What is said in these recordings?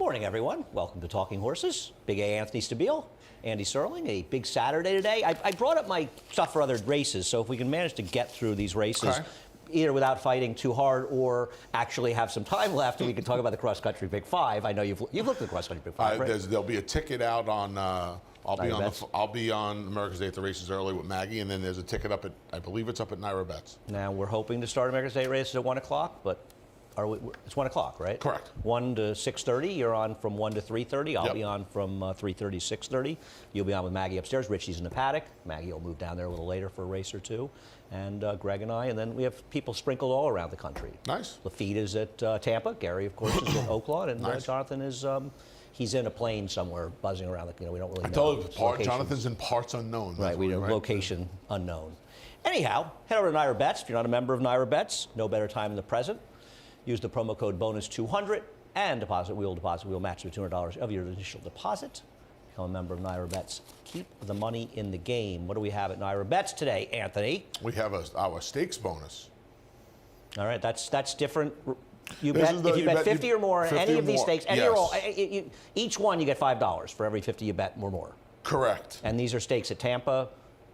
Morning, everyone. Welcome to Talking Horses. Big A Anthony Stabile, Andy Serling. A big Saturday today. I brought up my stuff for other races, so if we can manage to get through these races, either without fighting too hard or actually have some time left, and we can talk about the cross country Big Five. I know you've looked at the cross country Big Five, right? There'll be a ticket out on. I'll be on America's Day at the races early with Maggie, and then there's a ticket up at, I believe it's up at Naira Bets. Now we're hoping to start America's Day races at 1 o'clock, but it's 1 o'clock, right? Correct. 1 to 6:30. You're on from 1 to 3:30. I'll Yep. be on from 3:30 to 6:30. You'll be on with Maggie upstairs. Richie's in the paddock. Maggie will move down there a little later for a race or two. And Greg and I. And then we have people sprinkled all around the country. Nice. Lafitte is at Tampa. Gary, of course, is at Oaklawn. And Nice. Jonathan is, he's in a plane somewhere buzzing around. We don't really know. I told his you, location. Jonathan's in parts unknown. Right, we know location unknown. Anyhow, head over to Naira Bets. If you're not a member of Naira Bets, no better time than the present. Use the promo code BONUS200 and deposit wheel match the $200 of your initial deposit. Become a member of Naira Bets. Keep the money in the game. What do we have at Naira Bets today, Anthony? We have our stakes bonus. All right, that's different. If you you bet bet 50 or more in 50 any or of these more. stakes, Yes. each one you get $5 for every 50 you bet or more. Correct. And these are stakes at Tampa,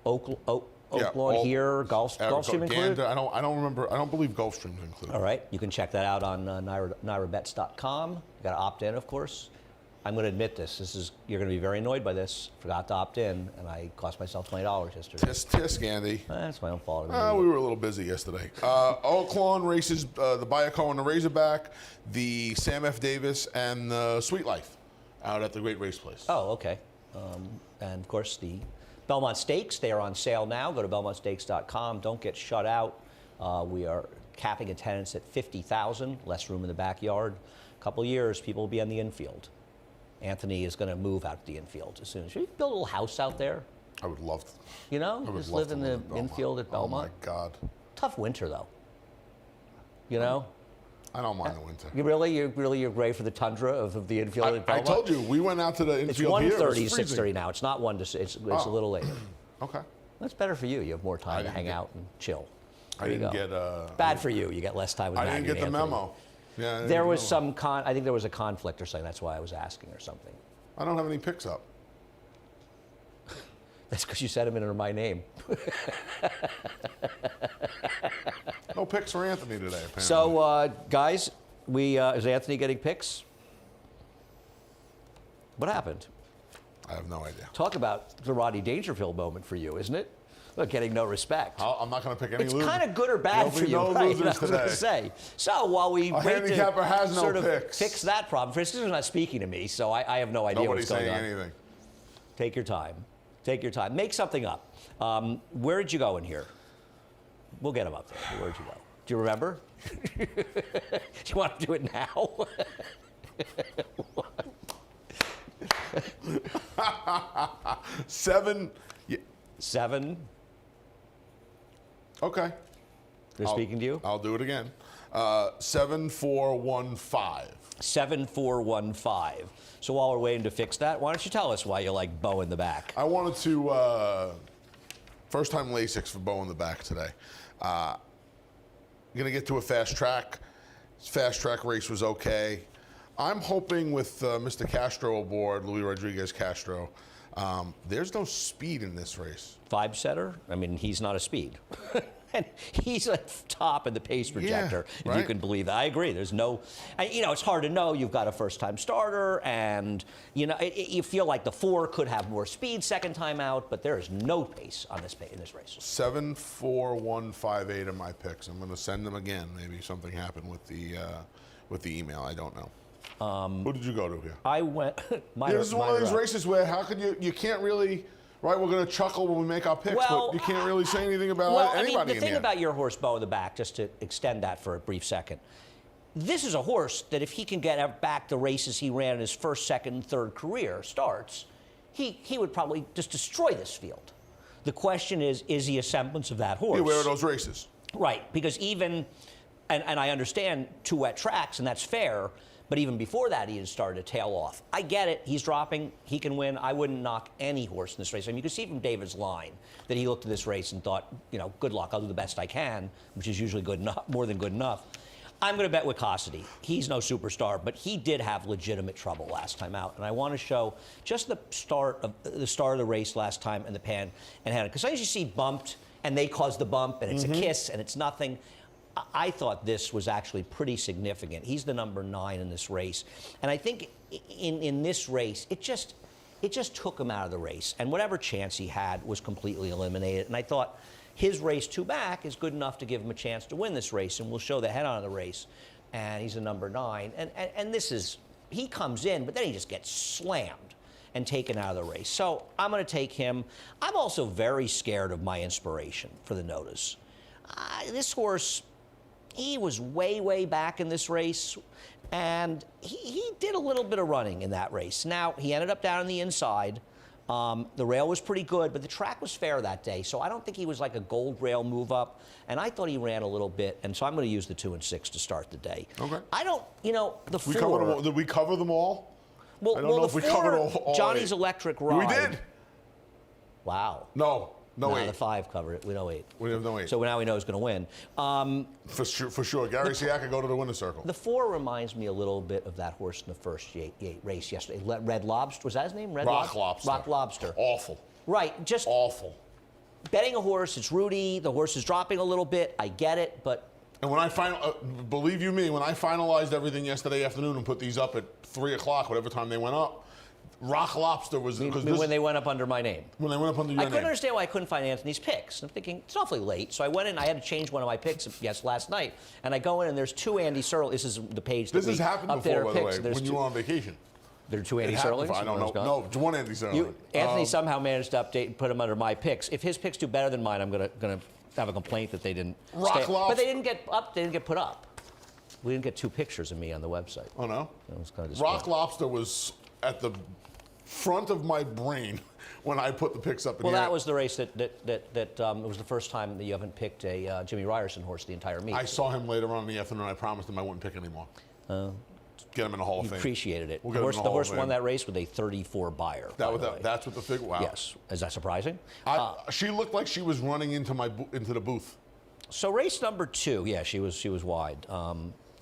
Oaklawn here, Gulfstream included? Gander, I don't remember. I don't believe Gulfstream's included. All right, you can check that out on NairaBets.com. You got to opt in, of course. I'm going to admit this. You're going to be very annoyed by this. Forgot to opt in, and I cost myself $20 yesterday. Tisk, Andy. That's my own fault. We were a little busy yesterday. Oaklawn races, the Bayaco and the Razorback, the Sam F. Davis, and the Sweet Life out at the Great Race Place. Oh, okay. And of course, the Belmont Stakes, they are on sale now. Go to BelmontStakes.com. Don't get shut out. We are capping attendance at 50,000, less room in the backyard. A couple years, people will be on the infield. Anthony is going to move out to the infield as soon as you build a little house out there. I would love to. You know, just live in the infield at Belmont. Oh my God. Tough winter though. You know. I don't mind the winter. You're great for the tundra of the infield at Belmont. I told you we went out to the infield here. It's 1:30 to 6:30 now. It's not 1 to 6. It's a little later. Okay. That's better for you. You have more time to hang out and chill. I didn't get. Bad for you. You get less time with Maggie. I didn't get the memo. Yeah. There was some I think there was a conflict or something. That's why I was asking or something. I don't have any picks up. That's because you said them under my name. No picks for Anthony today, apparently. So, guys, is Anthony getting picks? What happened? I have no idea. Talk about the Rodney Dangerfield moment for you, isn't it? Look, getting no respect. I'm not going to pick any It's losers. kind of good or bad for you, no right? losers I was going to today. say. So while we wait handicapper has no sort of picks. fix that problem, for instance, he's not speaking to me, so I have no idea Nobody's what's going saying on. anything. Take your time. Take your time. Make something up. Where did you go in here? We'll get him up there. Where'd you go? Do you remember? Do you want to do it now? Seven. Yeah. 7. Okay. They're speaking to you? I'll do it again. 7415. 7415. So while we're waiting to fix that, why don't you tell us why you like Bo in the back? I wanted to, first time Lasix for Bo in the back today. Going to get to a fast track. Fast track race was okay. I'm hoping with Mr. Castro aboard, Luis Rodriguez Castro, there's no speed in this race. 5-setter? I mean, he's not a speed. And he's at top in the pace projector, if you can believe that. I agree. There's no, it's hard to know. You've got a first-time starter, and you feel like the 4 could have more speed second time out, but there is no pace on in this race. 74158 are my picks. I'm going to send them again. Maybe something happened with the email. I don't know. Who did you go to here? I went. This is one of those races where how could you can't really. Right, we're going to chuckle when we make our picks, but you can't really say anything about anybody the thing about your horse, Bo, in the back, just to extend that for a brief second, this is a horse that if he can get back the races he ran in his first, second, and third career starts, he would probably just destroy this field. The question is he a semblance of that horse? Where are those races? Right, because even, and I understand 2 wet tracks, and that's fair, but even before that, he had started to tail off. I get it. He's dropping. He can win. I wouldn't knock any horse in this race. I mean, you can see from David's line that he looked at this race and thought, good luck. I'll do the best I can, which is usually good enough, more than good enough. I'm going to bet Wicosity. He's no superstar, but he did have legitimate trouble last time out, and I want to show just the start of the race last time in the Pan and Hannah. Because sometimes you see bumped, and they cause the bump, and it's a kiss, and it's nothing. I thought this was actually pretty significant. He's the number 9 in this race, and I think in this race, it just took him out of the race, and whatever chance he had was completely eliminated. And I thought his race 2 back is good enough to give him a chance to win this race, and we'll show the head-on of the race. And he's a number 9, and this is, he comes in, but then he just gets slammed and taken out of the race. So I'm going to take him. I'm also very scared of My Inspiration for the Notas. This horse, he was way, way back in this race, and he did a little bit of running in that race. Now, he ended up down on the inside. The rail was pretty good, but the track was fair that day, so I don't think he was like a gold rail move up, and I thought he ran a little bit, and so I'm going to use the 2 and 6 to start the day. Okay. I don't, the 4. Did we cover them all? Well, I don't know if we covered all Johnny's 8. Electric Ride. We did. Wow. No, No, 8. the 5 covered it. We know 8. We have no 8. So now we know who's going to win. For sure. Gary Siaka go to the winner's circle. The 4 reminds me a little bit of that horse in the first race yesterday. Red Lobster, was that his name? Rock Lobster. Rock Lobster. Awful. Right, just Awful. betting a horse, it's Rudy, the horse is dropping a little bit, I get it, but And when I believe you me, when I finalized everything yesterday afternoon and put these up at 3 o'clock, whatever time they went up, Rock Lobster was when they went up under my name. When they went up under your I name. couldn't understand why I couldn't find Anthony's picks. I'm thinking, it's awfully late. So I went in, I had to change one of my picks last night. And I go in and there's 2 Andy Searle. This is the page that This has happened before, by the way, when you were on vacation. There are 2 Andy It happened Searlings? before. I don't know. No, it's 1 Andy Searle. Anthony somehow managed to update and put them under my picks. If his picks do better than mine, I'm gonna have a complaint that they didn't Rock stay. Lobster. But they didn't get up. They didn't get put up. We didn't get 2 pictures of me on the website. Oh, no? It was kind of Rock Lobster was at the front of my brain when I put the picks up in Well, here. that was the race that it was the first time that you haven't picked a Jimmy Ryerson horse the entire meet. I saw him later on in the afternoon. I promised him I wouldn't pick anymore. Get him in the Hall of You Fame. appreciated it. We'll The get him in the Hall horse of won Fame. that race with a 34 buyer. by the way. That's what the figure. Wow. Yes. Is that surprising? She looked like she was running into the booth. So race number 2, yeah, she was wide.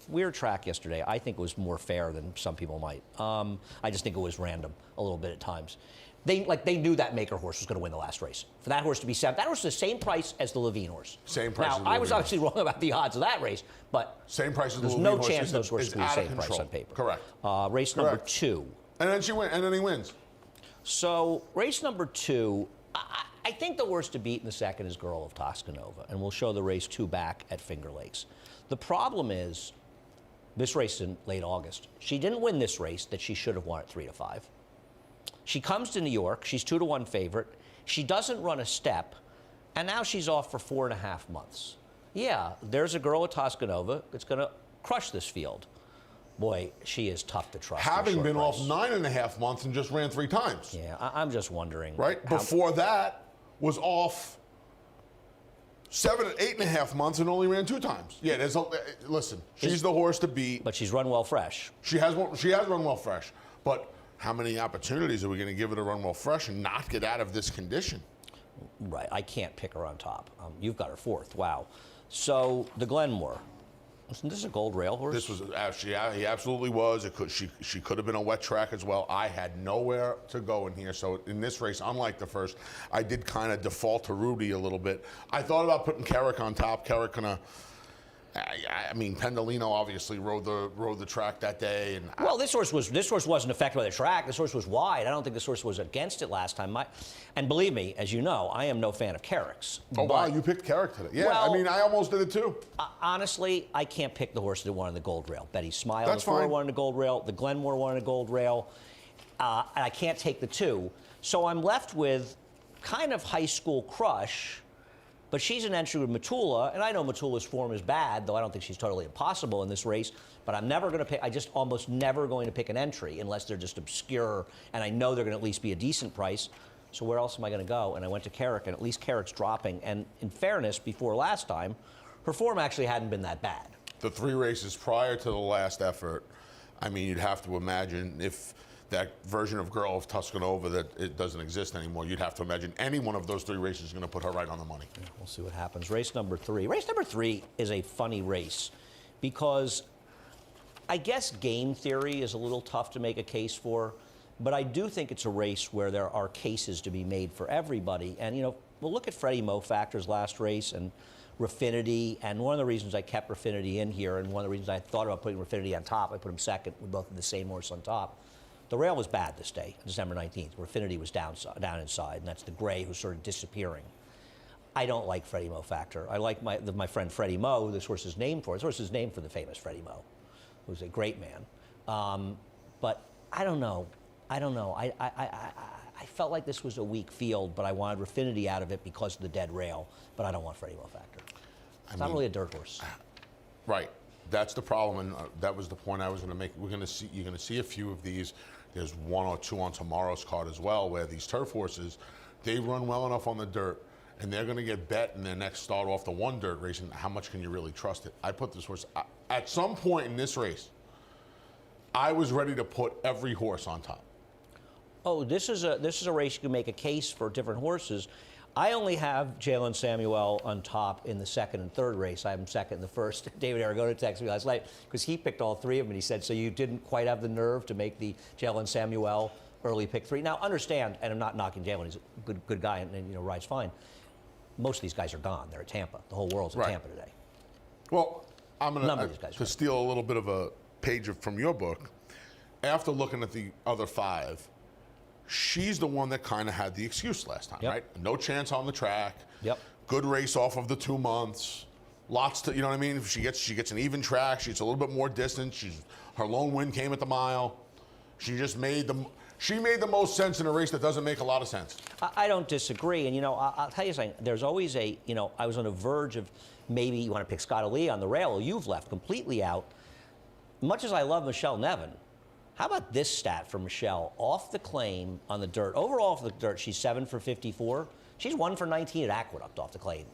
Weird track yesterday. I think it was more fair than some people might. I just think it was random a little bit at times. They knew that Maker horse was going to win the last race. For that horse to be 7, that horse was the same price as the Levine horse. Same price Now, as the I was Levine obviously wrong about the odds of that race, but Same price as the there's Levine no horse. chance It's- those horses it's could be the out of same price control. on paper. Correct. Race number Correct. 2. And then he wins. So race number 2, I think the horse to beat in the second is Girl of Toscanova, and we'll show the race 2 back at Finger Lakes. The problem is, this race is in late August. She didn't win this race that she should have won at 3-5. She comes to New York. She's 2-1 favorite. She doesn't run a step, and now she's off for 4.5 months. Yeah, there's a Girl of Toscanova that's going to crush this field. Boy, she is tough to trust. Having been off 9.5 months and just ran 3 times. Yeah, I'm just wondering. Right? Before that was off 8.5 months and only ran 2 times. Yeah, listen, she's the horse to beat. But she's run well fresh. She has run well fresh. But how many opportunities are we going to give her to run well fresh and not get out of this condition? Right, I can't pick her on top. You've got her 4th. Wow. So the Glenmore. Isn't this a gold rail horse? This was actually, he absolutely was. She could have been a wet track as well. I had nowhere to go in here. So in this race, unlike the first, I did kind of default to Rudy a little bit. I thought about putting Carrick on top. Carrick I mean, Pendolino obviously rode the track that day, and well, this horse wasn't affected by the track. This horse was wide. I don't think this horse was against it last time. And believe me, as you know, I am no fan of Carrick's. Oh wow, you picked Carrick today. Yeah, well, I mean, I almost did it too. Honestly, I can't pick the horse that won in the gold rail. Betty Smile, That's the 4 fine. won in the gold rail. The Glenmore won in the gold rail. And I can't take the 2. So I'm left with kind of high school crush. But she's an entry with Matula, and I know Matula's form is bad, though I don't think she's totally impossible in this race. But I'm never going to pick, I just almost never going to pick an entry unless they're just obscure, and I know they're going to at least be a decent price. So where else am I going to go? And I went to Carrick, and at least Carrick's dropping. And in fairness, before last time, her form actually hadn't been that bad. The 3 races prior to the last effort, I mean, you'd have to imagine if that version of Girl of Toscanova that it doesn't exist anymore, you'd have to imagine any one of those 3 races is going to put her right on the money. We'll see what happens. Race number 3. Race number 3 is a funny race because I guess game theory is a little tough to make a case for, but I do think it's a race where there are cases to be made for everybody. And, you know, we'll look at Freddie Mo Factor's last race and Raffinity, and one of the reasons I kept Raffinity in here, and one of the reasons I thought about putting Raffinity on top, I put him second, we both had the same horse on top. The rail was bad this day, December 19th. Raffinity was down inside, and that's the gray who's sort of disappearing. I don't like Freddie Mo Factor. I like my friend Freddie Mo, who this horse is named for. This horse is named for the famous Freddie Mo, who's a great man. But I don't know. I felt like this was a weak field, but I wanted Raffinity out of it because of the dead rail. But I don't want Freddie Mo Factor. It's not really a dirt horse. Right. That's the problem, and that was the point I was going to make. You're going to see a few of these. There's one or two on tomorrow's card as well, where these turf horses, they run well enough on the dirt, and they're going to get bet in their next start off the one dirt race. And how much can you really trust it? I put this horse at some point in this race. I was ready to put every horse on top. Oh, this is a race you can make a case for different horses. I only have Jalen Samuel on top in the second and third race. I have him second in the first. David Aragona texted me last night because he picked all three of them, and he said, so you didn't quite have the nerve to make the Jalen Samuel early pick three. Now, understand, and I'm not knocking Jalen, he's a good guy and you know, rides fine. Most of these guys are gone. They're at Tampa. The whole world's at Tampa today. Well, I'm going to steal a little bit of a page from your book. After looking at the other five, she's the one that kind of had the excuse last time, right? No chance on the track. Yep. Good race off of the 2 months. Lots to, you know what I mean? If she gets an even track. She gets a little bit more distance. Her lone win came at the mile. She made the most sense in a race that doesn't make a lot of sense. I don't disagree. And, you know, I'll tell you something. There's always I was on the verge of maybe you want to pick Scott Ali on the rail. You've left completely out. Much as I love Michelle Nevin, how about this stat for Michelle? Off the claim on the dirt. Overall for the dirt, she's 7 for 54. She's 1 for 19 at Aqueduct off the claim.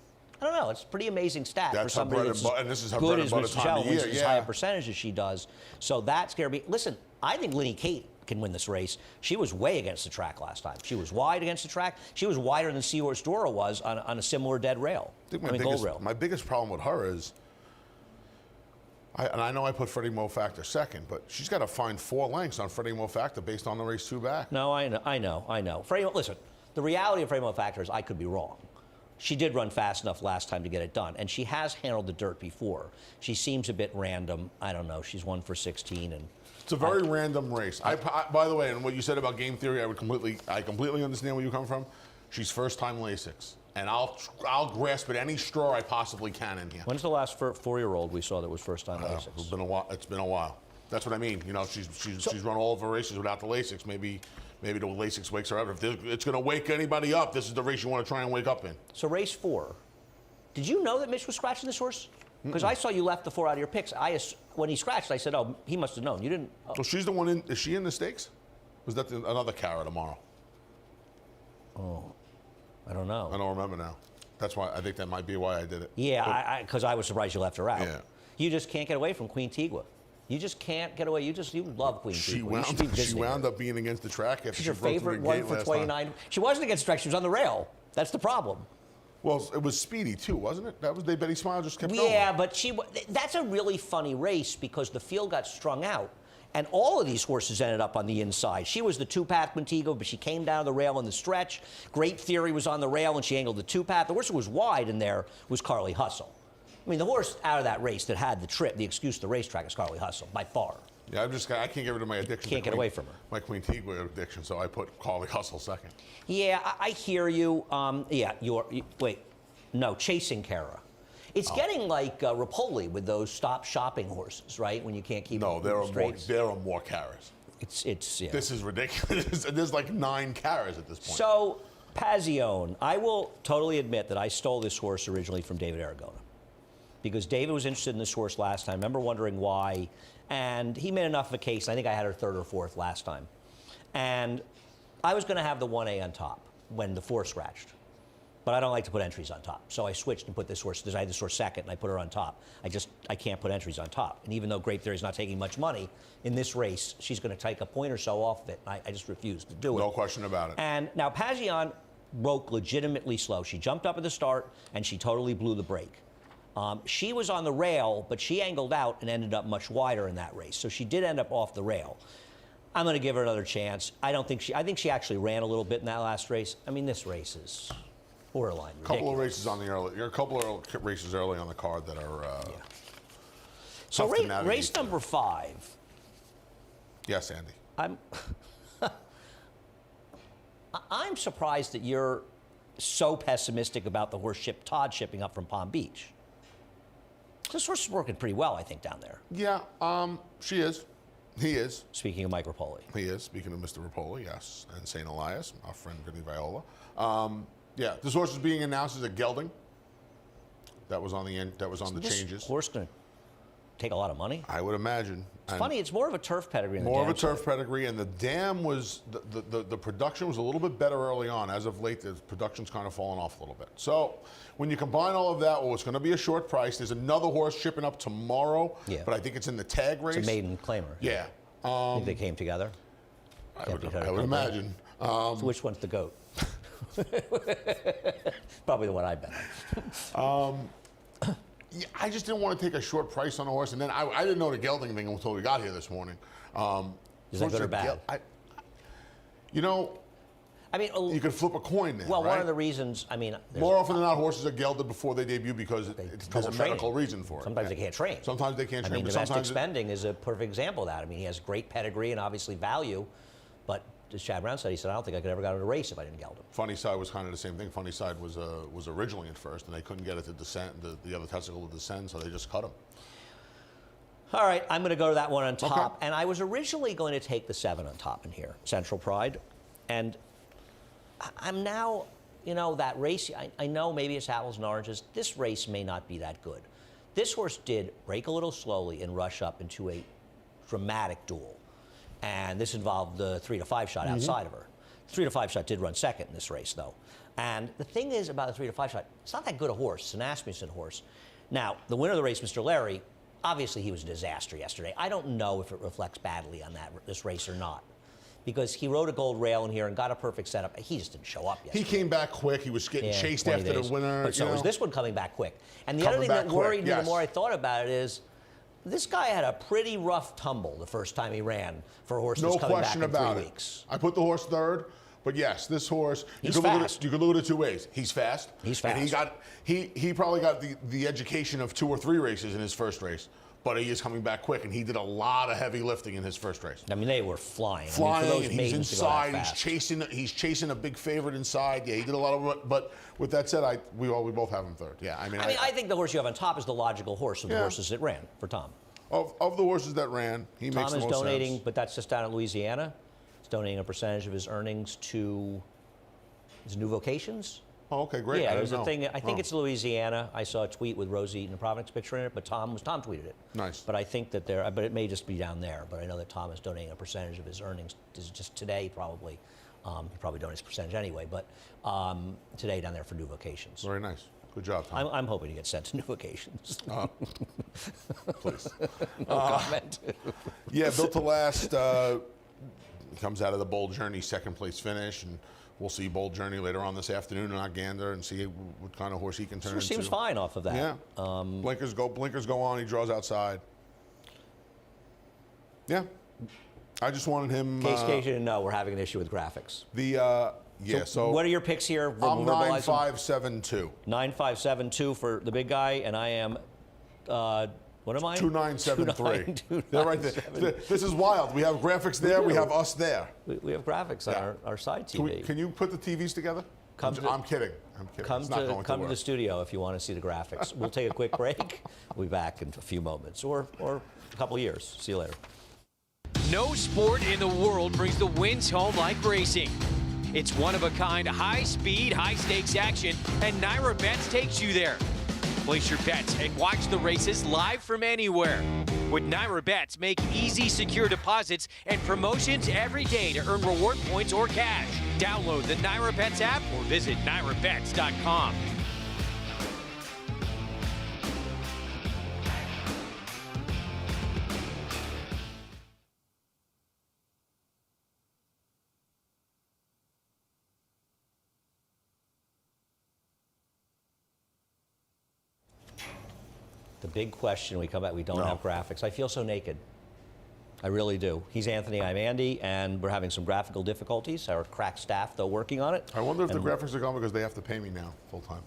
I don't know. It's a pretty amazing stat for somebody that's and this is her good bread as and butter time of Michelle year. wins as high a percentage as she does. So that scared me. Listen, I think Linny Kate can win this race. She was way against the track last time. She was wide against the track. She was wider than Seahorse Dora was on a similar dead rail. Gold rail. My biggest problem with her is, and I know I put Freddie Mo Factor second, but she's got to find 4 lengths on Freddie Mo Factor based on the race 2 back. No, I know. Freddie, listen, the reality of Freddie Mo Factor is I could be wrong. She did run fast enough last time to get it done, and she has handled the dirt before. She seems a bit random. I don't know. She's 1 for 16, and it's a very random race. By the way, and what you said about game theory, I completely understand where you come from. She's first-time Lasix, and I'll grasp at any straw I possibly can in here. When's the last 4-year-old we saw that was first-time Lasix? It's been a while. It's been a while. That's what I mean. You know, she's run all of her races without the Lasix. Maybe the Lasix wakes her up. If it's going to wake anybody up, this is the race you want to try and wake up in. So race 4. Did you know that Mitch was scratching this horse? Because I saw you left the 4 out of your picks. When he scratched, I said, oh, he must have known. You didn't. Oh. So she's the one in. Is she in the stakes? Was that another Cara tomorrow? Oh, I don't know. I don't remember now. That's why I think that might be why I did it. Yeah, because I was surprised you left her out. Yeah. You just can't get away from Queen Tigua. You just can't get away. You love Queen Tigua. She wound up being against the track after she's your favorite 1 for 29. She wasn't against the track. She was on the rail. That's the problem. Well, it was speedy too, wasn't it? That was Betty Smile just kept going. Yeah, but that's a really funny race because the field got strung out. And all of these horses ended up on the inside. She was the 2-path Quintigo, but she came down the rail in the stretch. Great Theory was on the rail, and she angled the 2-path. The horse that was wide in there was Carly Hustle. I mean, the horse out of that race that had the excuse to the racetrack is Carly Hustle, by far. Yeah, I can't get rid of my addiction. Can't get away from her. My Queen Tigua addiction, so I put Carly Hustle second. Yeah, I hear you. Chasing Cara. It's getting like Rapoli with those stop shopping horses, right? When you can't keep No, there are more Caras. Yeah. This is ridiculous. There's like 9 Caras at this point. So, Pazione, I will totally admit that I stole this horse originally from David Aragona. Because David was interested in this horse last time. I remember wondering why. And he made enough of a case. I think I had her 3rd or 4th last time. And I was going to have the 1A on top when the 4 scratched. But I don't like to put entries on top. So I switched and put this horse, I had this horse second, and I put her on top. I can't put entries on top. And even though Great Theory is not taking much money, in this race, she's going to take a point or so off of it. I just refuse to do it. No question about it. And now Pazione broke legitimately slow. She jumped up at the start, and she totally blew the brake. She was on the rail, but she angled out and ended up much wider in that race. So she did end up off the rail. I'm going to give her another chance. I think she actually ran a little bit in that last race. I mean, this race is borderline ridiculous. A couple of races early on the card that are So tough to navigate race through. number 5. Yes, Andy. I'm surprised that you're so pessimistic about the horse Todd shipping up from Palm Beach. This horse is working pretty well, I think, down there. Yeah, she is. He is. Speaking of Mike Rapoli. He is. Speaking of Mr. Rapoli, yes, and St. Elias, our friend Vinny Viola. Yeah, this horse is being announced as a gelding. That was on the end. That was on the changes. This horse going to take a lot of money. I would imagine. It's funny. It's more of a turf pedigree. Than More of a the turf pedigree, and the dam was the production was a little bit better early on. As of late, the production's kind of fallen off a little bit. So when you combine all of that, well, it's going to be a short price. There's another horse shipping up tomorrow, but I think it's in the tag race. It's a maiden claimer. Yeah. I think they came together. I would imagine. So which one's the GOAT? Probably the one I bet on. Yeah, I just didn't want to take a short price on a horse, and then I didn't know the gelding thing until we got here this morning. Is that good or bad? I mean, you could flip a coin there. Well, right? one of the reasons, I mean, more often than not, horses are gelded before they debut because there's a medical reason for it. Sometimes they can't train. Sometimes they can't train. I mean, Domestic Spending is a perfect example of that. I mean, he has great pedigree and obviously value, but as Chad Brown said, he said, I don't think I could ever got in a race if I didn't geld him. Funny Side was kind of the same thing. Funny Side was originally at first, and they couldn't get it to descend, the other testicle to descend, so they just cut him. All right, I'm going to go to that one on top. Okay. And I was originally going to take the 7 on top in here, Central Pride. And I'm now, that race, I know maybe it's apples and oranges. This race may not be that good. This horse did break a little slowly and rush up into a dramatic duel. And this involved the 3 to 5 shot outside of her. 3 to 5 shot did run second in this race, though. And the thing is about the 3 to 5 shot, it's not that good a horse. It's an Asmussen horse. Now, the winner of the race, Mr. Larry, obviously he was a disaster yesterday. I don't know if it reflects badly on this race or not, because he rode a gold rail in here and got a perfect setup. He just didn't show up yesterday. He came back quick. He was getting chased after the winner. But so was this one coming back quick. And the other thing that worried me the more I thought about it is, this guy had a pretty rough tumble the first time he ran for a horse that's coming back in 3 weeks. I put the horse third, but yes, this horse, he's fast. You could look at it 2 ways. He's fast. He's fast. And he probably got the education of 2 or 3 races in his first race. But he is coming back quick, and he did a lot of heavy lifting in his first race. I mean, they were flying. Flying, I mean, for those he's inside. He's chasing a big favorite inside. Yeah, he did a lot of it. But with that said, we both have him third. Yeah, I think the horse you have on top is the logical horse of the horses that ran for Tom. Of the horses that ran, he makes the most sense. Tom is donating, but that's just down in Louisiana. He's donating a percentage of his earnings to his New Vocations. Oh, okay, great. Yeah, there's a thing. I think it's Louisiana. I saw a tweet with Rosie Eaton and Providence picture in it, but Tom tweeted it. Nice. But I think that but it may just be down there. But I know that Tom is donating a percentage of his earnings just today, probably. He probably donates a percentage anyway, but today down there for New Vocations. Very nice. Good job, Tom. I'm hoping to get sent to New Vocations. Please. No comment. Yeah, Built to Last comes out of the Bold Journey second place finish, and we'll see Bold Journey later on this afternoon in Gander and see what kind of horse he can turn into. Seems fine off of that. Yeah. Blinkers go on. He draws outside. Yeah. I just wanted him. In case you didn't know, we're having an issue with graphics. So what are your picks here? I'm 9572. 9572 for the big guy, and I am. What am I? 2973. They're right there. This is wild. We have graphics there. We have us there. We have graphics on our side TV. Can you put the TVs together? I'm kidding. Come to the studio if you want to see the graphics. We'll take a quick break. We'll be back in a few moments or a couple of years. See you later. No sport in the world brings the wins home like racing. It's one-of-a-kind, high-speed, high-stakes action, and Naira Bets takes you there. Place your bets and watch the races live from anywhere. With Naira Bets, make easy, secure deposits and promotions every day to earn reward points or cash. Download the Naira Bets app or visit nairabets.com. big question. We come back, we don't No. have graphics. I feel so naked. I really do. He's Anthony, I'm Andy, and we're having some graphical difficulties. Our crack staff, though, working on it. I wonder if the graphics are gone because they have to pay me now full time.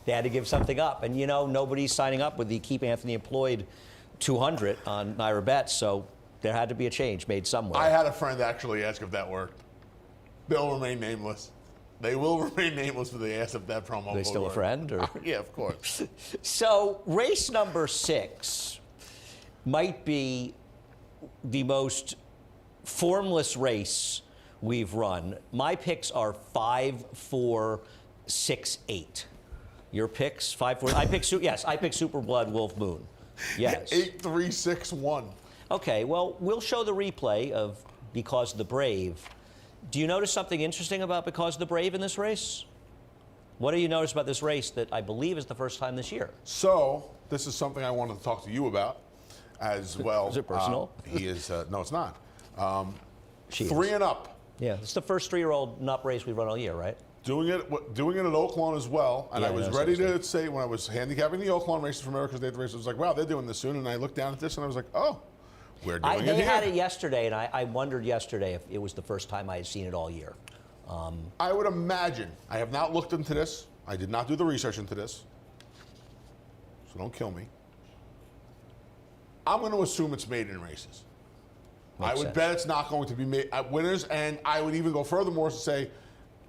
They had to give something up. And, you know, nobody's signing up with the Keep Anthony Employed 200 on Naira Bets, so there had to be a change made somewhere. I had a friend actually ask if that worked. They'll remain nameless. They will remain nameless if they ask if that promo Are they code still a worked. friend? Or? Yeah, of course. So, race number 6 might be the most formless race we've run. My picks are 5, 4, 6, 8. Your picks 5, 4. I picked Super Blood Wolf Moon. Yes. 8, 3, 6, 1. Okay. Well, we'll show the replay of Because of the Brave. Do you notice something interesting about Because of the Brave in this race? What do you notice about this race that I believe is the first time this year? So this is something I wanted to talk to you about as well. Is it personal? He is. No, it's not. She is. 3 and up. Yeah, it's the first 3-year-old and up race we've run all year, right? Doing it at Oaklawn as well, and Yeah, I was I know, ready seriously. to say when I was handicapping the Oaklawn races for America's Day of the Race, I was like, "Wow, they're doing this soon." And I looked down at this, and I was like, "Oh, we're doing it They here." had it yesterday, and I wondered yesterday if it was the first time I had seen it all year. I would imagine. I have not looked into this. I did not do the research into this, so don't kill me. I'm going to assume it's maiden races. I Makes would sense. bet it's not going to be winners, and I would even go furthermore to say,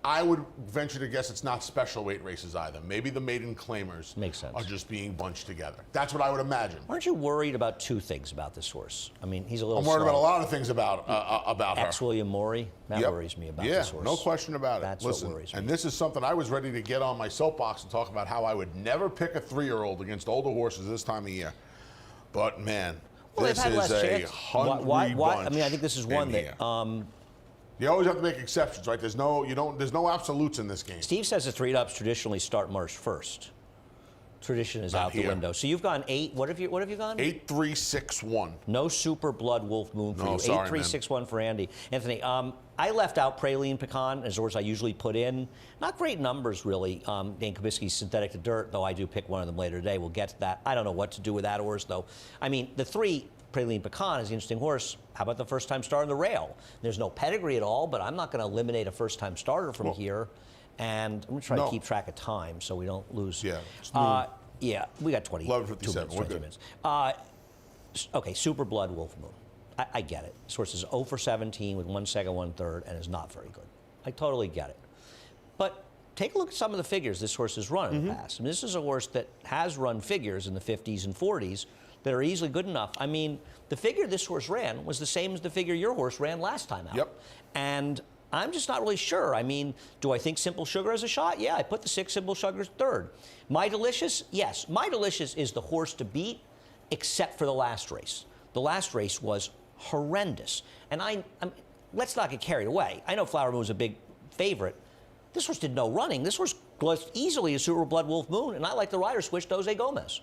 I would venture to guess it's not special weight races either. Maybe the maiden claimers Makes sense. are just being bunched together. That's what I would imagine. Aren't you worried about 2 things about this horse? I mean, he's a little I'm worried about a slow. lot of things about her. Ex-William Maury, that Yep. worries me about yeah, this horse. no question about it. That's Listen, what worries me. and this is something I was ready to get on my soapbox and talk about how I would never pick a 3-year-old against older horses this time of year. But man, Well, this they've had is less a chance. hungry Why? bunch I mean, I think this is one in that here. You always have to make exceptions, right? There's no absolutes in this game. Steve says the 3-ups traditionally start March 1st. Tradition is Not out the here. window. So you've gone 8. What have you gone? 8, 3, 6, 1. No Super Blood Wolf Moon for No, you. sorry, 8, 3, man. 6, 1 for Andy. Anthony, I left out Praline Pecan as a horse I usually put in. Not great numbers, really. Dan Kubisky's Synthetic to Dirt, though I do pick one of them later today. We'll get to that. I don't know what to do with that horse, though. I mean, the 3, Praline Pecan, is an interesting horse. How about the first-time star on the rail? There's no pedigree at all, but I'm not going to eliminate a first-time starter from here. And I'm going to try to keep track of time so we don't lose. Yeah, it's noon. Yeah, we got 20. 11:57, we're 22 good. minutes. Okay, Super Blood Wolf Moon. I get it. This horse is 0 for 17 with 1 second, 1 third, and is not very good. I totally get it. But take a look at some of the figures this horse has run in the past. I mean, this is a horse that has run figures in the 50s and 40s that are easily good enough. I mean, the figure this horse ran was the same as the figure your horse ran last time out. Yep. And I'm just not really sure. I mean, do I think Simple Sugar has a shot? Yeah, I put the 6 Simple Sugars third. My Delicious? Yes. My Delicious is the horse to beat, except for the last race. The last race was horrendous. And let's not get carried away. I know Flower Moon was a big favorite. This horse did no running. This horse was easily a Super Blood Wolf Moon, and I like the rider switch to Jose Gomez.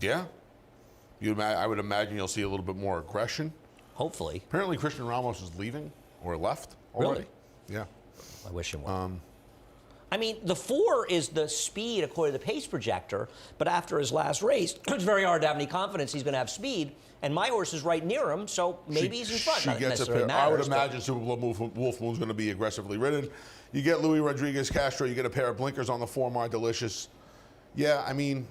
Yeah. I would imagine you'll see a little bit more aggression. Hopefully. Apparently, Christian Ramos is leaving or left already. Really? Yeah. I wish him well. I mean, the 4 is the speed according to the pace projector, but after his last race, it's very hard to have any confidence he's going to have speed. And my horse is right near him, so maybe he's in front. She Not gets a necessarily pair. I would matters, but- imagine Super Blood Wolf Moon's going to be aggressively ridden. You get Louis Rodriguez Castro. You get a pair of blinkers on the 4, My Delicious. Yeah, I mean,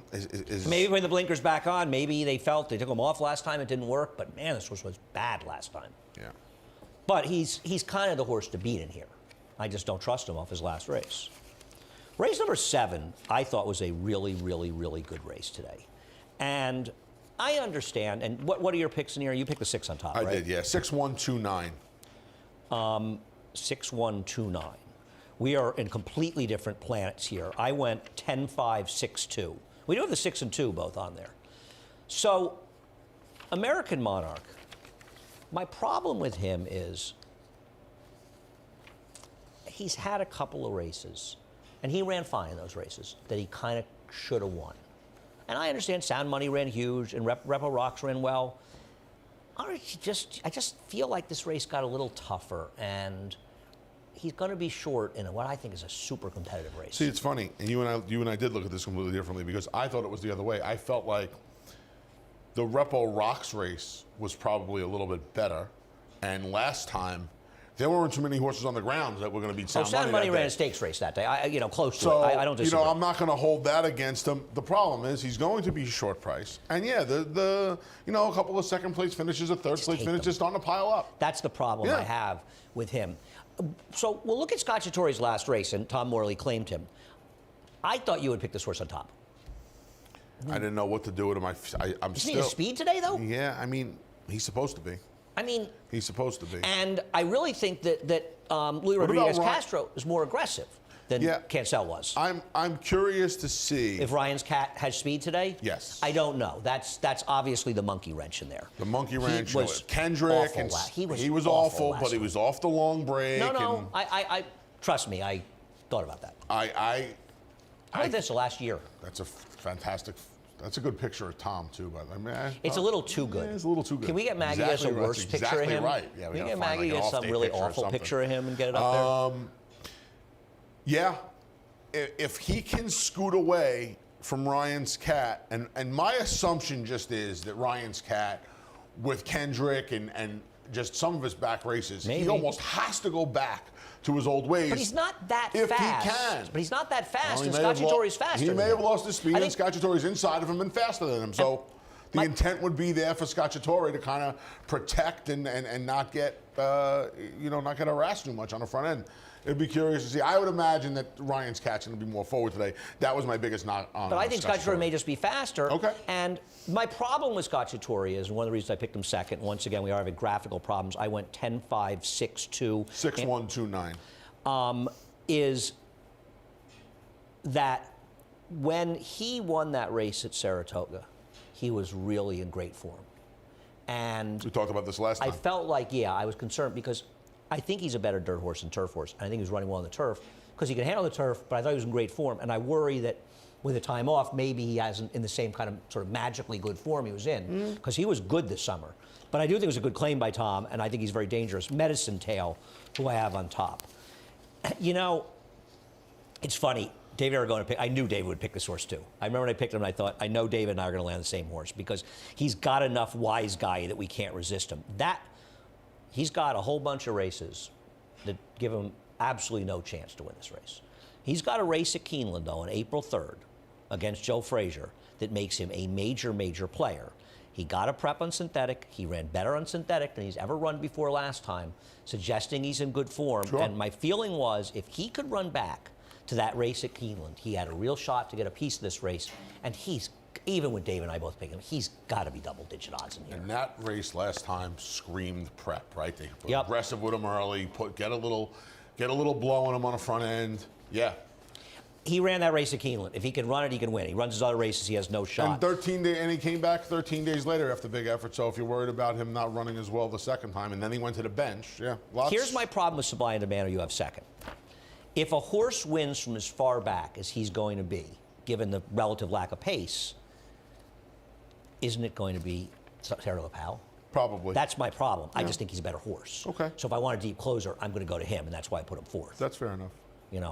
Maybe when the blinkers back on, maybe they felt they took them off last time, it didn't work. But man, this horse was bad last time. Yeah. But he's kind of the horse to beat in here. I just don't trust him off his last race. Race number 7, I thought was a really, really, really good race today. And I understand. And what are your picks in here? You picked the 6 on top, right? I did, yeah. 6-1-2-9. 6-1-2-9. We are in completely different planets here. I went 10-5-6-2. We do have the 6 and 2 both on there. So, American Monarch, my problem with him is he's had a couple of races, and he ran fine in those races, that he kind of should have won. And I understand Sound Money ran huge, and Repo Rocks ran well. I just feel like this race got a little tougher, and he's going to be short in what I think is a super competitive race. See, it's funny, and you and I did look at this completely differently because I thought it was the other way. I felt like the Repo Rocks race was probably a little bit better, and last time there weren't too many horses on the ground that were going to beat Sound Sound Money Money that ran day. a stakes race that day. Close to So, it. I don't disagree. I'm not going to hold that against him. The problem is he's going to be short price. And yeah, a couple of second place finishes, a third place take finish them. just starting to pile up. That's the problem Yeah. I have with him. So we'll look at Scacciatore's last race, and Tom Morley claimed him. I thought you would pick this horse on top. I didn't know what to do with him. I'm Isn't still. he a speed today, though? Yeah, I mean, he's supposed to be. I mean, He's supposed to be. and I really think that Luis What about Rodriguez Ryan- Castro is more aggressive than Yeah. Cancel was. I'm curious to see If Ryan's cat has speed today? Yes. I don't know. That's obviously the monkey wrench in there. the monkey wrench. He was Kendrick, awful and he was awful awful, last but he week. was off the long break. No, and I trust me. I thought about that. I I did this the last year. That's a fantastic. That's a good picture of Tom too. But I mean, It's a little too good. Yeah, it's a little too good. Can we get Maggie Exactly a right. worse That's picture of exactly him? right. Yeah, Can we we gotta get find, Maggie like, an some off-day really picture or awful something. picture of him and get it up there? Yeah, if he can scoot away from Ryan's cat, and my assumption just is that Ryan's cat, with Kendrick and just some of his back races, Maybe. he almost has to go back to his old ways. But he's not that if fast. he can. But he's not that fast, Well, and he may have Scacciatore's faster. He than may have him. lost his speed, I and think- Scacciatore's inside of him and faster than him. So the my- intent would be there for Scacciatore to kind of protect and not get not get harassed too much on the front end. It'd be curious to see. I would imagine that Ryan's cat's going to be more forward today. That was my biggest knock on. But I think Scacciatore may just be faster. Okay. And my problem with Scacciatore is, and one of the reasons I picked him second, once again, we are having graphical problems. I went 10-5, 6-2. 6-1-2-9. Is that when he won that race at Saratoga, he was really in great form. And We talked about this last I time. felt like, I was concerned because I think he's a better dirt horse than turf horse. And I think he was running well on the turf because he can handle the turf, but I thought he was in great form. And I worry that with the time off, maybe he hasn't in the same kind of sort of magically good form he was in because he was good this summer. But I do think it was a good claim by Tom, and I think he's very dangerous. Medicine Tail, who I have on top. It's funny. David Aragona I knew David would pick this horse too. I remember when I picked him, and I thought, I know David and I are going to land the same horse because he's got enough wise guy that we can't resist him. He's got a whole bunch of races that give him absolutely no chance to win this race. He's got a race at Keeneland, though, on April 3rd against Joe Frazier that makes him a major, major player. He got a prep on synthetic. He ran better on synthetic than he's ever run before last time, suggesting he's in good form. Sure. And my feeling was if he could run back to that race at Keeneland, he had a real shot to get a piece of this race. And even with Dave and I both picking him, he's got to be double-digit odds in here. And that race last time screamed prep, right? They were Yep. aggressive with him early, get a little blow on him on the front end. Yeah. He ran that race at Keeneland. If he can run it, he can win. He runs his other races, he has no shot. And he came back 13 days later after big effort. So if you're worried about him not running as well the second time, and then he went to the bench, Here's my problem with Supply and Demand, or you have second. If a horse wins from as far back as he's going to be, given the relative lack of pace, isn't it going to be Saratoga Powell? Probably. That's my problem. I just think he's a better horse. Okay. So if I want a deep closer, I'm going to go to him, and that's why I put him fourth. That's fair enough.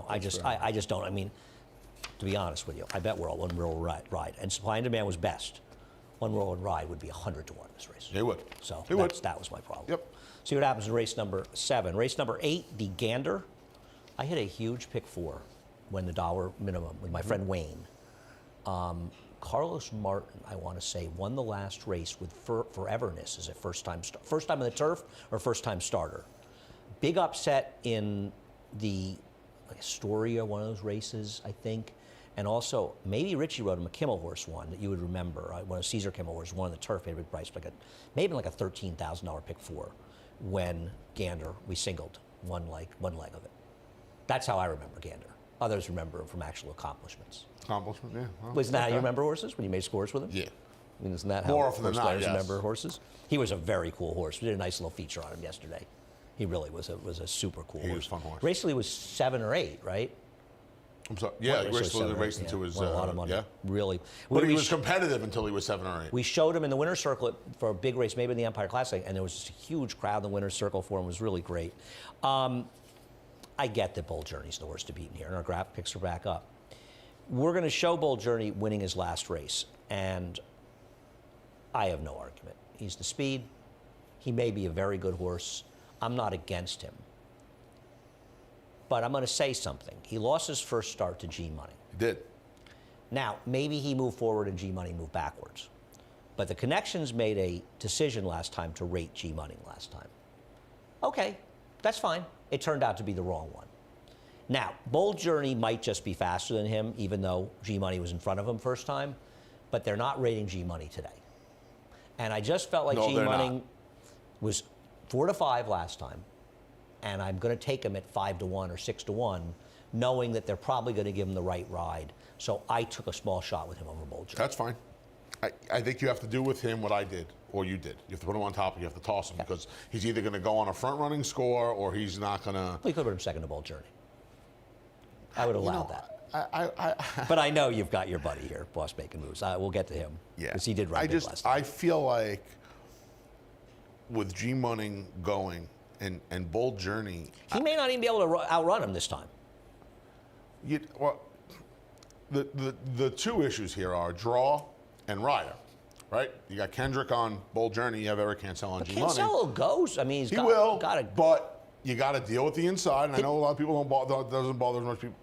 I just don't. I mean, to be honest with you, I bet we're all One World Ride. And Supply and Demand was best. One World Ride would be 100 to 1 in this race. They would. So They would. that was my problem. Yep. See what happens in race number 7. Race number 8, the Gander. I hit a huge pick 4 when the dollar minimum with my friend Wayne. Carlos Martin, I want to say, won the last race with Foreverness as a first time on the turf or first time starter. Big upset in the Astoria, one of those races, I think. And also, maybe Richie rode him, a Kimmel horse one that you would remember. One of Caesar Kimmel horse, one on the turf, paid a big price, maybe like a $13,000 pick 4 when Gander, we singled one leg of it. That's how I remember Gander. Others remember him from actual accomplishments. Accomplishment, yeah. Well, Isn't that how you okay. remember horses when you made scores with him? Yeah. I mean, isn't that More how often than horse not, players yes. remember horses? He was a very cool horse. We did a nice little feature on him yesterday. He really was a super cool He horse. was a fun horse. Racely was 7 or 8, right? I'm sorry. Yeah, Racely was 7 or 8, raced into his. won a lot of money. Yeah. Really. But he We was competitive until he was 7 or 8. We showed him in the winner's circle for a big race, maybe in the Empire Classic, and there was just a huge crowd in the winner's circle for him. It was really great. I I get that Bold Journey's the worst to beat in here, and our graph picks are back up. We're going to show Bold Journey winning his last race, and I have no argument. He's the speed. He may be a very good horse. I'm not against him. But I'm going to say something. He lost his first start to G Money. He did. Now, maybe he moved forward and G Money moved backwards. But the Connections made a decision last time to rate G Money last time. Okay, that's fine. It turned out to be the wrong one. Now, Bold Journey might just be faster than him, even though G Money was in front of him first time, but they're not rating G Money today. And I just felt like G Money was 4-5 last time, and I'm going to take him at 5-1 or 6-1, knowing that they're probably going to give him the right ride. So I took a small shot with him over Bold Journey. That's fine. I think you have to do with him what I did, or you did. You have to put him on top, and you have to toss him, because he's either going to go on a front-running score, or he's not going to. Well, you could put him second to Bold Journey. I would allow that. But I know you've got your buddy here, Boss Making Moves. We'll get to him. Yeah. Because he did run big last time. I feel like with G Money going and Bold Journey, He may not even be able to outrun him this time. The two issues here are draw and rider, right? You got Kendrick on Bold Journey. You have Eric Cancel on G Money. Cancelo goes. I mean, He will, but you got to deal with the inside. And I know a lot of people doesn't bother as much people.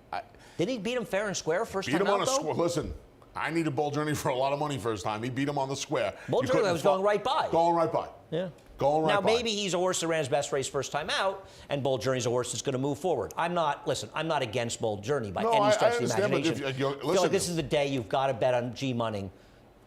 Did he beat him fair and square first Beat time him out, on a though? square. Listen, I needed Bold Journey for a lot of money first time. He beat him on the square. Bold Journey was going right by. Going right by. Yeah. Going right now, by. maybe he's a horse that ran his best race first time out, and Bold Journey's a horse that's going to move forward. I'm not against Bold Journey by any stretch of the understand, but imagination. if you- I feel listen- like this is the day you've got to bet on G Money.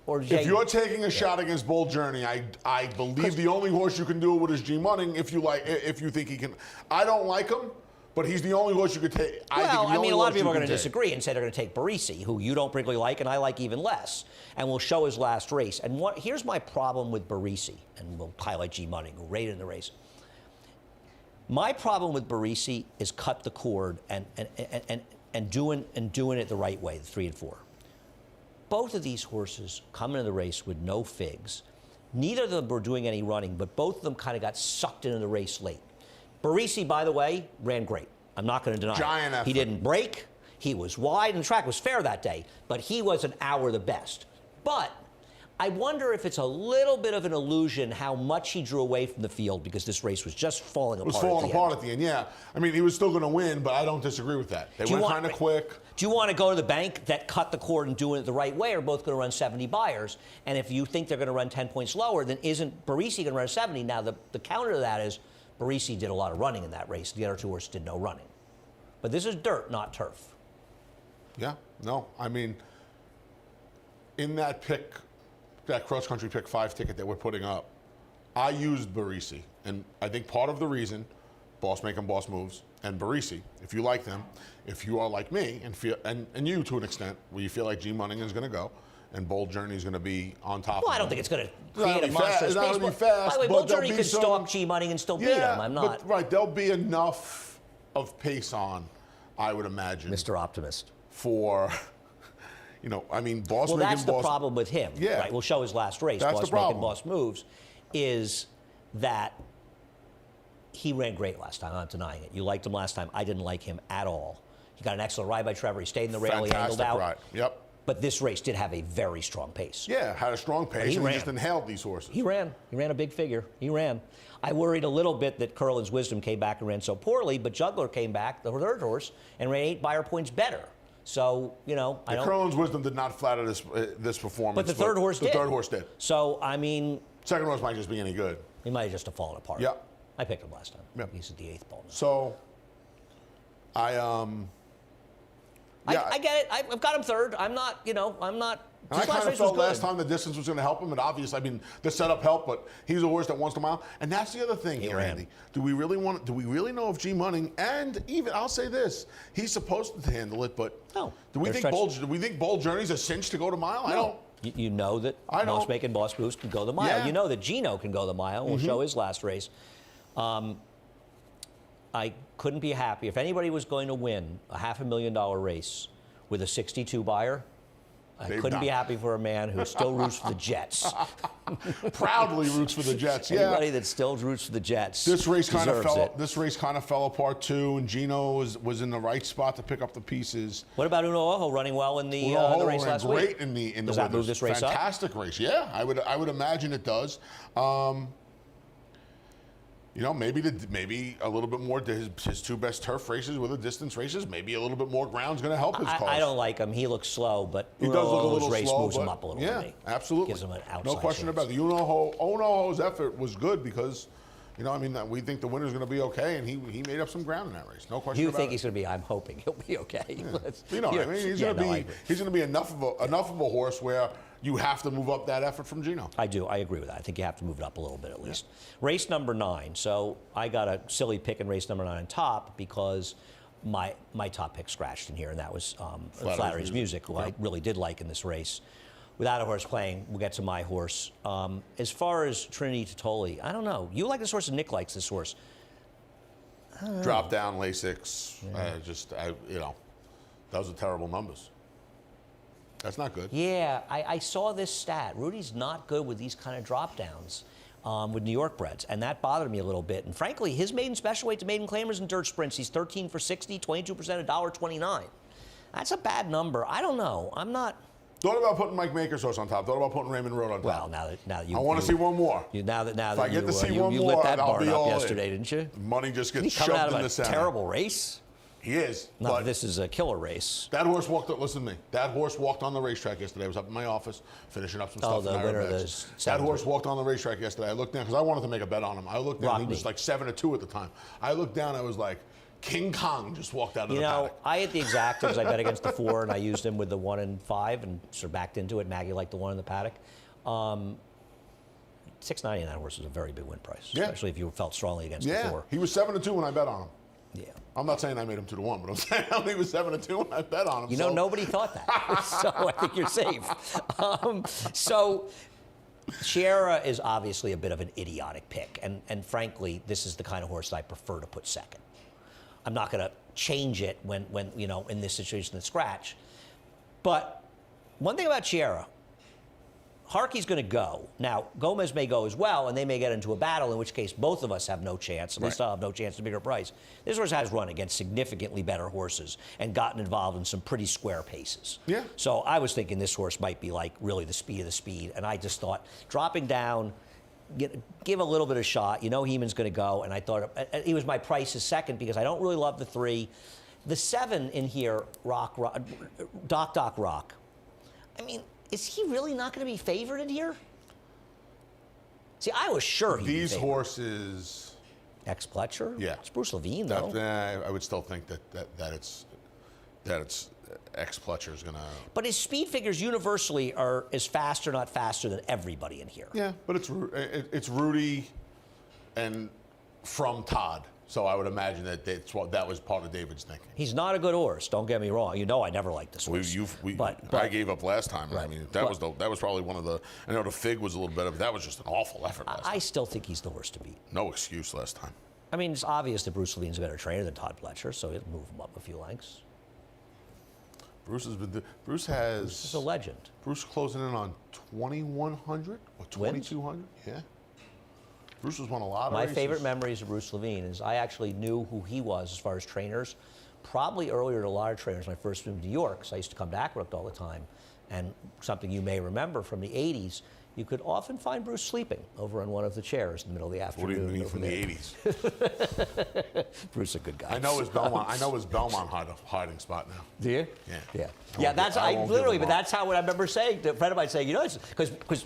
Or If you're taking a shot against Bold Journey, I believe the only horse you can do it with is G Money. If you think he can, I don't like him, but he's the only horse you could take. Well, I mean, a lot of people are going to disagree and say they're going to take Barisi, who you don't particularly like and I like even less, and we'll show his last race. And here's my problem with Barisi, and we'll highlight G Money, who rated the race. My problem with Barisi is cut the cord and doing it the right way, the 3 and 4. Both of these horses come into the race with no figs. Neither of them were doing any running, but both of them kind of got sucked into the race late. Barisi, by the way, ran great. I'm not going to deny Giant it. effort. He didn't break. He was wide, and the track was fair that day. But he was an hour the best. But I wonder if it's a little bit of an illusion how much he drew away from the field because this race was just falling apart. It was falling apart at the end, yeah. I mean, he was still going to win, but I don't disagree with that. They went kind of quick. Do you want to go to the bank that cut the cord and doing it the right way, or both going to run 70 buyers? And if you think they're going to run 10 points lower, then isn't Barisi going to run 70? Now, the counter to that is Barisi did a lot of running in that race. The other two horses did no running. But this is dirt, not turf. Yeah, no. I mean, in that cross-country pick 5 ticket that we're putting up, I used Barisi. And I think part of the reason, Boss Making Boss Moves, and Barisi, if you like them, if you are like me, and you to an extent, where you feel like G Money is going to go, and Bold Journey is going to be on top of Well, I don't him. think it's going to It's not create a gonna be monster it's not space. gonna be fast, By the way, but Bold there'll Journey be could some- stalk G Money and still beat him. I'm not. But, right, there'll be enough of pace on, I would imagine, Mr. Optimist. for, I mean, Boss Well, Making that's the Boss. problem with him. Yeah. Right? We'll show his last race, That's Boss the Making problem. Boss Moves, is that he ran great last time. I'm not denying it. You liked him last time. I didn't like him at all. He got an excellent ride by Trevor. He stayed in the rail. He angled Fantastic out. ride. Yep. But this race did have a very strong pace. Yeah, had a strong pace, and ran. he just inhaled these horses. He ran. He ran a big figure. He ran. I worried a little bit that Curlin's Wisdom came back and ran so poorly, but Juggler came back, the third horse, and ran 8 buyer points better. So, I don't. Curlin's Wisdom did not flatter this performance. But the third horse did. The third horse did. So, I mean, Second horse might just be any good. he might have just have fallen apart. Yeah. I picked him last time. Yeah. He's at the 8th ball now. So, I get it. I've got him third. I'm not. And I kind of felt last time the distance was going to help him, and obviously, I mean, the setup helped, but he's a horse that wants the mile. And that's the other thing here, ran. Andy. Do we really know if G Money, and even, I'll say this, he's supposed to handle it, but No. do we They're think Bold Journey's a cinch to go to mile? I don't. You know that I Boss don't. Making Boss Moves can go the mile. Yeah. You know that Gino can go the mile. We'll show his last race. I couldn't be happy. If anybody was going to win a $500,000 race with a 62 buyer, I They've couldn't be not. happy for a man who still roots for the Jets. Proudly roots for the Jets. Yeah. Anybody that still roots for the Jets This race kind of deserves fell. it. This race kind of fell apart too, and Gino was in the right spot to pick up the pieces. What about Uno Ojo running well in the race ran last great week? in the Does that move Withers. this race up? Fantastic race. Yeah, I would imagine it does. Maybe a little bit more to his two best turf races with the distance races. Maybe a little bit more ground's going to help his cause. I don't like him. He looks slow, but He Uno does look a Ojo's little race slow, moves him but up a little. yeah, to me. absolutely. Gives him an outside No question chance. about it. Unoho's effort was good because, we think the winner's going to be okay, and he made up some ground in that race. No question You about think it. he's going to be? I'm hoping he'll be okay. Let's- He's going I agree. to be enough of a horse where you have to move up that effort from Gino. I do. I agree with that. I think you have to move it up a little bit at least. Race number 9. So I got a silly pick in race number 9 on top because my top pick scratched in here, and that was Flattery's Music, who I really did like in this race. Without a horse playing, we'll get to my horse. As far as Trinity Totoli, I don't know. You like this horse, and Nick likes this horse. Drop down Lasix. Those are terrible numbers. That's not good. Yeah, I saw this stat. Rudy's not good with these kind of drop downs with New York breds, and that bothered me a little bit. And frankly, his maiden special weight to maiden claimers in dirt sprints, he's 13 for 60, 22%, $1.29. That's a bad number. I don't know. I'm not. Thought about putting Mike Maker's horse on top. Thought about putting Raymond Road on top. Well, now that you, I want to see one more. Now that I get to see you one lit more, that I'll barn be up all in. yesterday, didn't you? Money just gets He's coming out shoved of in a the center. terrible race. He is. No, but this is a killer race. that horse walked. Listen to me. That horse walked on the racetrack yesterday. I was up in my office finishing up some stuff. the in winner of Ira the Betts. That sevens. horse walked on the racetrack yesterday. I looked down because I wanted to make a bet on him. I looked down. He was Rockney. like 7-2 at the time. I looked down. I was like, King Kong just walked out of the paddock. I had the exacta because I bet against the 4, and I used him with the 1 and 5, and sort of backed into it. Maggie liked the 1 in the paddock. $6.90 in that horse is a very big win price, Yeah. especially if you felt strongly against the Yeah, 4. he was 7-2 when I bet on him. Yeah. I'm not saying I made him 2-1, but I'm saying he was 7-2 when I bet on him. You know, so- nobody thought that, so I think you're safe. So Sierra is obviously a bit of an idiotic pick, and frankly, this is the kind of horse that I prefer to put second. I'm not going to change it when in this situation the scratch. But one thing about Sierra, Harkey's going to go. Now, Gomez may go as well, and they may get into a battle, in which case both of us have no chance, and they Right. still have no chance to bigger price. This horse has run against significantly better horses and gotten involved in some pretty square paces. Yeah. So I was thinking this horse might be like really the speed of the speed, and I just thought dropping down, give a little bit of shot. You know Heeman's going to go, and I thought he was my price is second because I don't really love the 3. The 7 in here, Doc Rock. I mean, is he really not going to be favored in here? See, I was sure he'd These be favored. horses, Ex-Pletcher? Yeah. It's Bruce Levine, though. I would still think that it's ex-Pletcher is going to. But his speed figures universally are as fast or not faster than everybody in here. Yeah, but it's Rudy and from Todd. So I would imagine that was part of David's thinking. He's not a good horse. Don't get me wrong. You know I never liked this horse. I gave up last time. Right. I mean, that was probably one of the. I know the Fig was a little better, but that was just an awful effort last time. I still think he's the horse to beat. No excuse last time. I mean, it's obvious that Bruce Levine's a better trainer than Todd Pletcher, so it'll move him up a few lengths. Bruce has been. He's a legend. Bruce closing in on 2,100 or 2,200. Yeah. Bruce has won a lot of My races. favorite memories of Bruce Levine is I actually knew who he was as far as trainers, probably earlier than a lot of trainers when I first moved to New York, because I used to come to Aqueduct all the time. And something you may remember from the 80s, you could often find Bruce sleeping over on one of the chairs in the middle of the What do afternoon. you mean over from there. the 80s? Bruce is a good guy. I know his Belmont hiding spot now. Do you? Yeah. Yeah. I Yeah, won't that's give- I I won't literally, give him but up. that's how what I remember saying to a friend of mine saying, because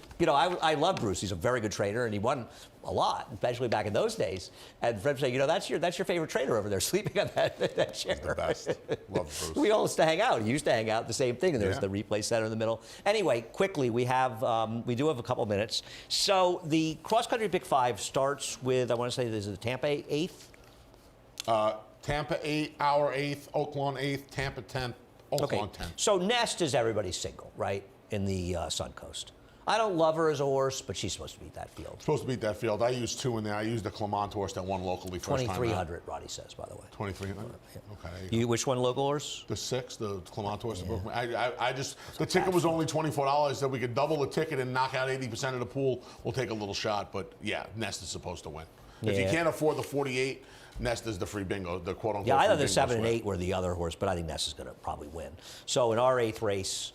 I love Bruce. He's a very good trainer and he won a lot, especially back in those days. And Fred saying, that's your favorite trainer over there, sleeping on that chair. The best. Love Bruce. We all used to hang out. He used to hang out the same thing, and there's Yeah. the replay center in the middle. Anyway, quickly, we do have a couple minutes. So the cross country pick 5 starts with, I want to say this is the Tampa 8th. Tampa 8, our 8th, Oaklawn 8th, Tampa 10th, Oaklawn 10th. So Nest is everybody's single, right, in the Suncoast. I don't love her as a horse, but she's supposed to beat that field. Supposed to beat that field. I used 2 in there. I used the Clement horse that won locally first time out. 2,300, Roddy says, by the way. 2,300? Okay. Which one, local horse? The 6, the Clement horse. I just, the ticket was only $24, so we could double the ticket and knock out 80% of the pool. We'll take a little shot, but yeah, Nest is supposed to win. If you Yeah. can't afford the 48, Nest is the free bingo, the quote-unquote Yeah, free either the bingo 7 and swing. 8 were the other horse, but I think Ness is going to probably win. So in our 8th race,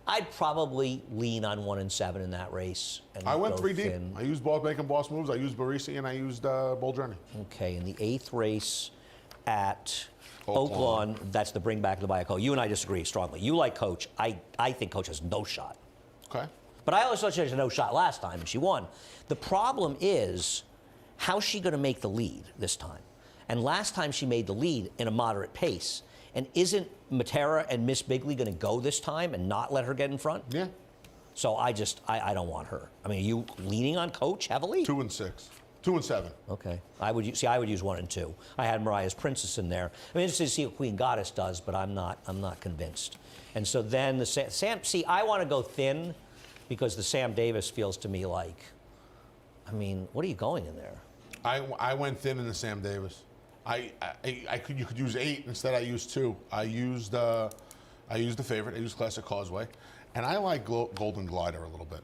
I'd probably lean on 1 and 7 in that race. And I went go 3 deep. thin. I used Boss Bacon Boss Moves. I used Barisi, and I used Bull Journey. Okay, in the 8th race at Oak Lawn. Oaklawn, that's the bring back of the Bayako. You and I disagree strongly. You like Coach. I think Coach has no shot. Okay. But I always thought she had no shot last time, and she won. The problem is, how's she going to make the lead this time? And last time she made the lead in a moderate pace. And isn't Matera and Miss Bigley going to go this time and not let her get in front? Yeah. So I don't want her. I mean, are you leaning on Coach heavily? 2 and 6. 2 and 7. Okay. I would use 1 and 2. I had Mariah's Princess in there. I'm interested to see what Queen Goddess does, but I'm not convinced. And so then the Sam. See, I want to go thin because the Sam Davis feels to me like, I mean, what are you going in there? I went thin in the Sam Davis. You could use 8 instead. I used 2. I used the favorite. I used Classic Causeway, and I like Golden Glider a little bit.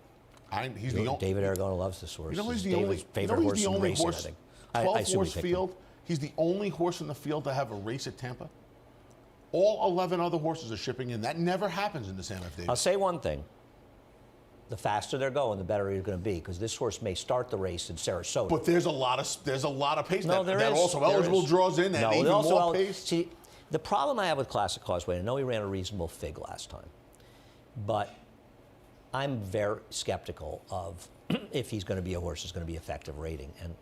He's the only. David Aragona loves this horse. You know, he's the David's only. favorite horse in racing, horse. I think. 12 assume horse he picked him. field. He's the only horse in the field to have a race at Tampa. All 11 other horses are shipping in. That never happens in the Sam F. Davis. I'll say one thing. The faster they're going, the better he's going to be, because this horse may start the race in Sarasota. But there's a lot of pace. No, that is. also There eligible is. draws in that No, even they also more pace. See, the problem I have with Classic Causeway, I know he ran a reasonable fig last time, but I'm very skeptical of if he's going to be a horse that's going to be effective rating. And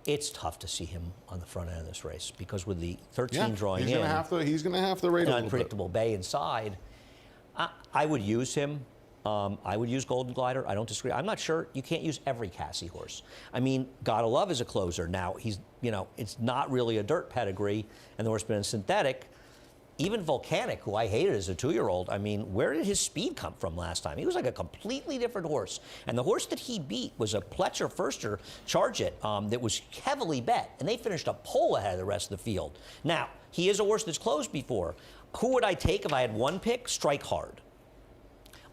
it's tough to see him on the front end of this race, because with the 13 drawing he's in, he's going to have to rate an a little bit. unpredictable bay inside, I would use him. I would use Golden Glider. I don't disagree. I'm not sure you can't use every Cassie horse. I mean, Gotta Love is a closer. Now, it's not really a dirt pedigree, and the horse been synthetic. Even Volcanic, who I hated as a 2-year-old, I mean, where did his speed come from last time? He was like a completely different horse. And the horse that he beat was a Pletcher Firster Charge It that was heavily bet, and they finished a pole ahead of the rest of the field. Now, he is a horse that's closed before. Who would I take if I had one pick? Strike Hard.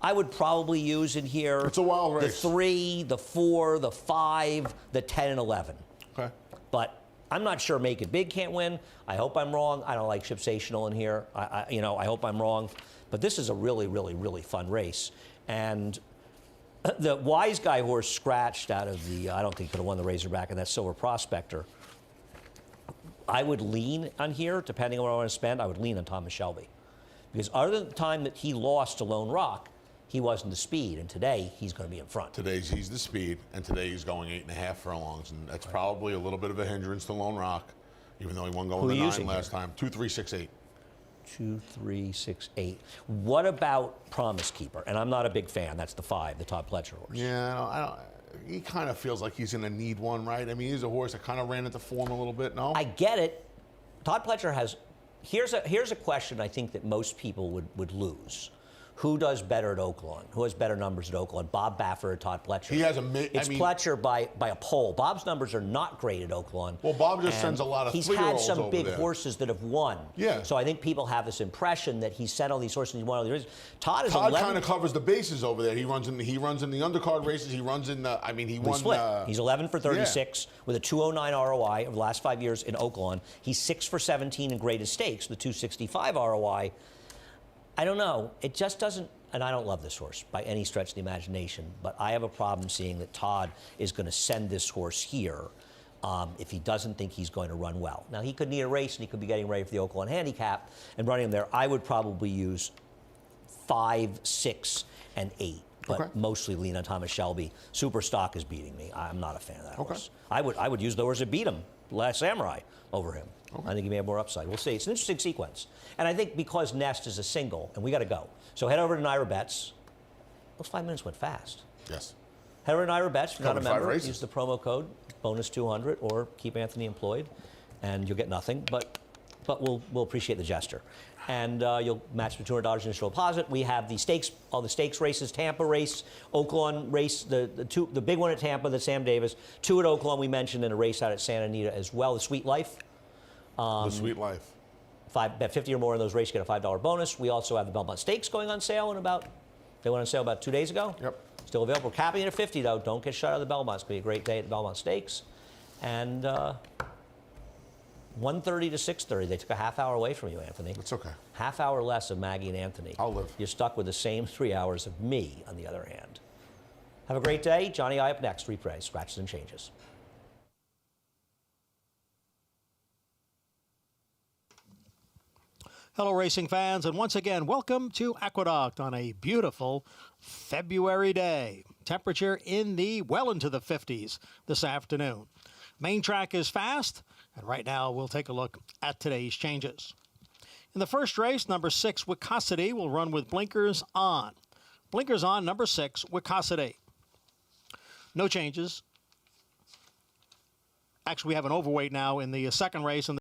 I would probably use in here It's a wild race. the 3, the 4, the 5, the 10, and 11. Okay. But I'm not sure Make It Big can't win. I hope I'm wrong. I don't like Shipsational in here. I hope I'm wrong. But this is a really, really, really fun race. And the Wise Guy horse scratched out of the, I don't think could have won the Razorback, and that's Silver Prospector. I would lean on here, depending on what I want to spend, I would lean on Thomas Shelby. Because other than the time that he lost to Lone Rock, he wasn't the speed, and today he's going to be in front. He's the speed, and today he's going 8.5 furlongs, and that's probably a little bit of a hindrance to Lone Rock, even though he won going Who are to you 9 using last time. 2, 3, 6, 8. 2, 3, 6, 8. What about Promise Keeper? And I'm not a big fan. That's the 5, the Todd Pletcher horse. Yeah, I don't. He kind of feels like he's going to need one, right? I mean, he's a horse that kind of ran into form a little bit. No, I get it. Todd Pletcher has. Here's a question I think that most people would lose. Who does better at Oaklawn? Who has better numbers at Oaklawn? Bob Baffert or Todd Pletcher? He has It's Pletcher by a pole. Bob's numbers are not great at Oaklawn. Well, Bob just and sends a lot of he's 3-year-olds had some over big there. horses that have won. Yeah. So I think people have this impression that he's sent all these horses and he won all these races. Todd Todd 11. kind of covers the bases over there. He runs in the undercard races. He runs in the. I mean, he won. Split. He's 11 for 36 with a 209 ROI over the last 5 years in Oaklawn. He's 6 for 17 in graded stakes with 265 ROI. I don't know. It just doesn't. And I don't love this horse by any stretch of the imagination, but I have a problem seeing that Todd is going to send this horse here if he doesn't think he's going to run well. Now, he could need a race, and he could be getting ready for the Oaklawn Handicap and running him there. I would probably use 5, 6, and 8, but Okay. mostly lean on Thomas Shelby. Superstock is beating me. I'm not a fan of that horse. I would use the horse that beat him, Last Samurai, over him. I think he may have more upside. We'll see. It's an interesting sequence. And I think because Nest is a single, and we got to go. So head over to Naira Bets. Those 5 minutes went fast. Yes. Head over to Naira Bets. If you're not a Covered 5 member, races. use the promo code bonus 200 or keep Anthony employed, and you'll get nothing but but we'll appreciate the gesture. And you'll match for $200 initial deposit. We have the stakes, all the stakes races, Tampa race, Oaklawn race, the big one at Tampa, the Sam Davis, 2 at Oaklawn we mentioned, and a race out at Santa Anita as well, the Sweet Life. The Sweet Life. Bet 50 or more in those races, get a $5 bonus. We also have the Belmont Stakes going on sale they went on sale about 2 days ago. Yep. Still available. We're capping it at 50 though. Don't get shut out of the Belmont. It's going to be a great day at the Belmont Stakes. And 1:30 to 6:30, they took a half hour away from you, Anthony. It's okay. Half hour less of Maggie and Anthony. I'll live. You're stuck with the same 3 hours of me, on the other hand. Have a great day. Johnny I up next. Replay, scratches and changes. Hello, racing fans, and once again, welcome to Aqueduct on a beautiful February day. Temperature well into the 50s this afternoon. Main track is fast, and right now we'll take a look at today's changes. In the first race, number 6, Wicosity, will run with blinkers on. Blinkers on, number 6, Wicosity. No changes. Actually, we have an overweight now in the second race.